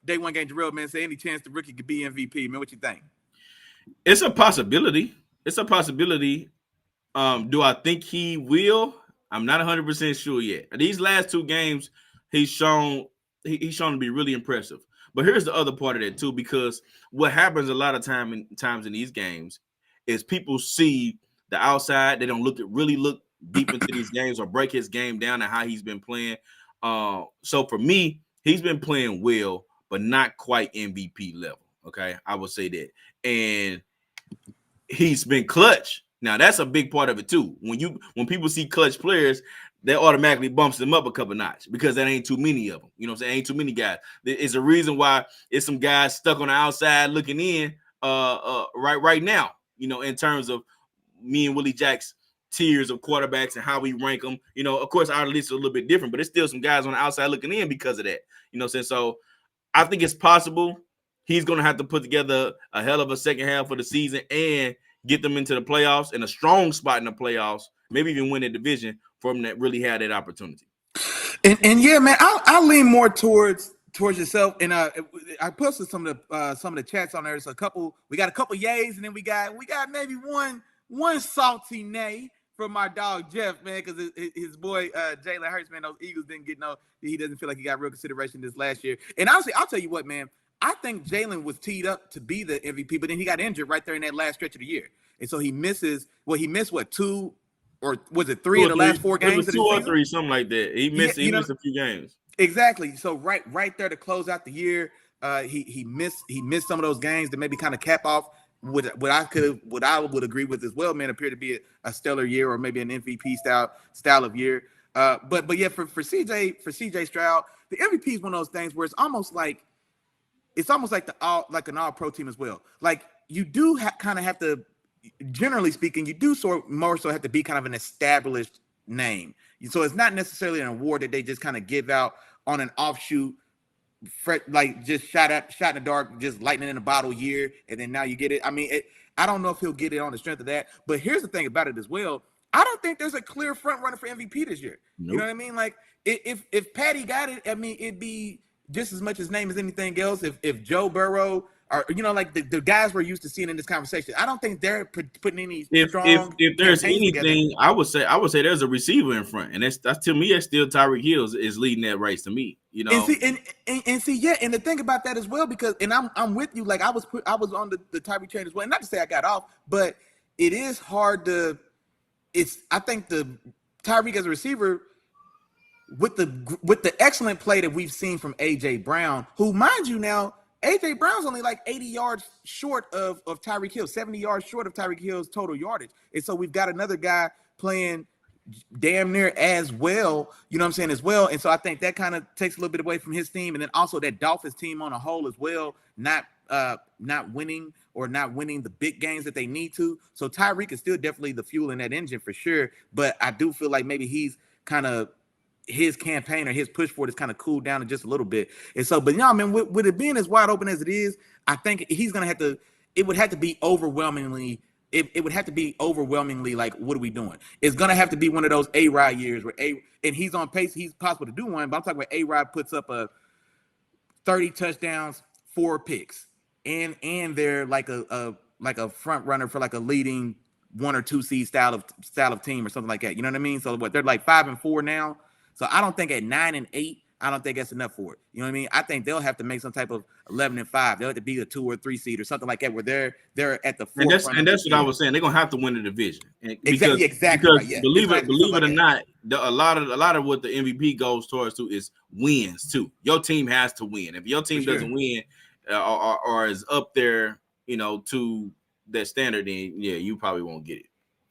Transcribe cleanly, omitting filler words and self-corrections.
day one game, Jarrell, man, say any chance the rookie could be MVP, man? What you think? It's a possibility. It's a possibility. Do I think he will? I'm not 100% sure yet. These last two games, he's shown to be really impressive. But here's the other part of that too, because what happens a lot of times in these games is people see the outside. They don't really look deep into these games or break his game down and how he's been playing. So for me, he's been playing well, but not quite MVP level. Okay, I would say that, and he's been clutch. Now that's a big part of it too. When people see clutch players, that automatically bumps them up a couple notch because that ain't too many of them. You know what I'm saying? Ain't too many guys. It's a reason why it's some guys stuck on the outside looking in right now, you know, in terms of me and Willie Jack's tiers of quarterbacks and how we rank them. You know, of course, our list is a little bit different, but it's still some guys on the outside looking in because of that. You know what I'm saying? So I think it's possible he's going to have to put together a hell of a second half of the season and get them into the playoffs in a strong spot in the playoffs, maybe even win a division for them that really had that opportunity. And yeah, man, I'll lean more towards yourself. And I posted some of the chats on there. So we got a couple yays, and then we got maybe one salty nay from my dog Jeff, man, because his boy Jalen Hurts, man, those Eagles didn't get he doesn't feel like he got real consideration this last year. And honestly, I'll tell you what, man, I think Jalen was teed up to be the MVP, but then he got injured right there in that last stretch of the year. And so he missed what, 2 or was it 3 of the last 4 games? It was 2 or 3, something like that. He missed a few games. Exactly. So right there to close out the year, he missed some of those games to maybe kind of cap off what I would agree with as well, man, appear to be a stellar year or maybe an MVP style of year. But yeah, for CJ Stroud, the MVP is one of those things where it's almost like an all-pro team as well. Like you do kind of have to, generally speaking, you do more so have to be kind of an established name. So it's not necessarily an award that they just kind of give out on an offshoot, like just shot in the dark, just lightning in a bottle year, and then now you get it. I mean, I don't know if he'll get it on the strength of that. But here's the thing about it as well. I don't think there's a clear front runner for MVP this year. Nope. You know what I mean? Like if Patty got it, I mean, it'd be just as much his name as anything else. If Joe Burrow or, you know, like the guys we're used to seeing in this conversation, I don't think they're putting any strong. If there's anything, together. I would say there's a receiver in front, and that's to me, that's still Tyreek Hill is leading that race to me. You know, and see, yeah, and the thing about that as well, because I'm with you. Like I was on the Tyreek train as well, and not to say I got off, but it is hard to. I think the Tyreek as a receiver. With the excellent play that we've seen from A.J. Brown, who, mind you now, A.J. Brown's only like 80 yards short of Tyreek Hill, 70 yards short of Tyreek Hill's total yardage. And so we've got another guy playing damn near as well, you know what I'm saying, as well. And so I think that kind of takes a little bit away from his team. And then also that Dolphins team on a whole as well, not winning the big games that they need to. So Tyreek is still definitely the fuel in that engine for sure. But I do feel like maybe he's kind of his campaign or his push for it is kind of cooled down just a little bit. And so, but yeah, I mean, with it being as wide open as it is, I think he's going to have to, it would have to be overwhelmingly like, what are we doing? It's going to have to be one of those A-Rod years where and he's on pace. He's possible to do one, but I'm talking about A-Rod puts up a 30 touchdowns, 4 picks. And they're like a front runner for like a leading 1 or 2 seed style of team or something like that. You know what I mean? So what, they're like 5-4 now. So I don't think at 9-8, I don't think that's enough for it. You know what I mean? I think they'll have to make some type of 11-5. They'll have to be a 2 or 3 seed or something like that, where they're at the forefront. And that's what I was saying. They're gonna have to win the division. Exactly. Because right, yeah. Believe it or not, a lot of what the MVP goes towards to is wins too. Your team has to win. If your team doesn't win or is up there, you know, to that standard, then yeah, you probably won't get it.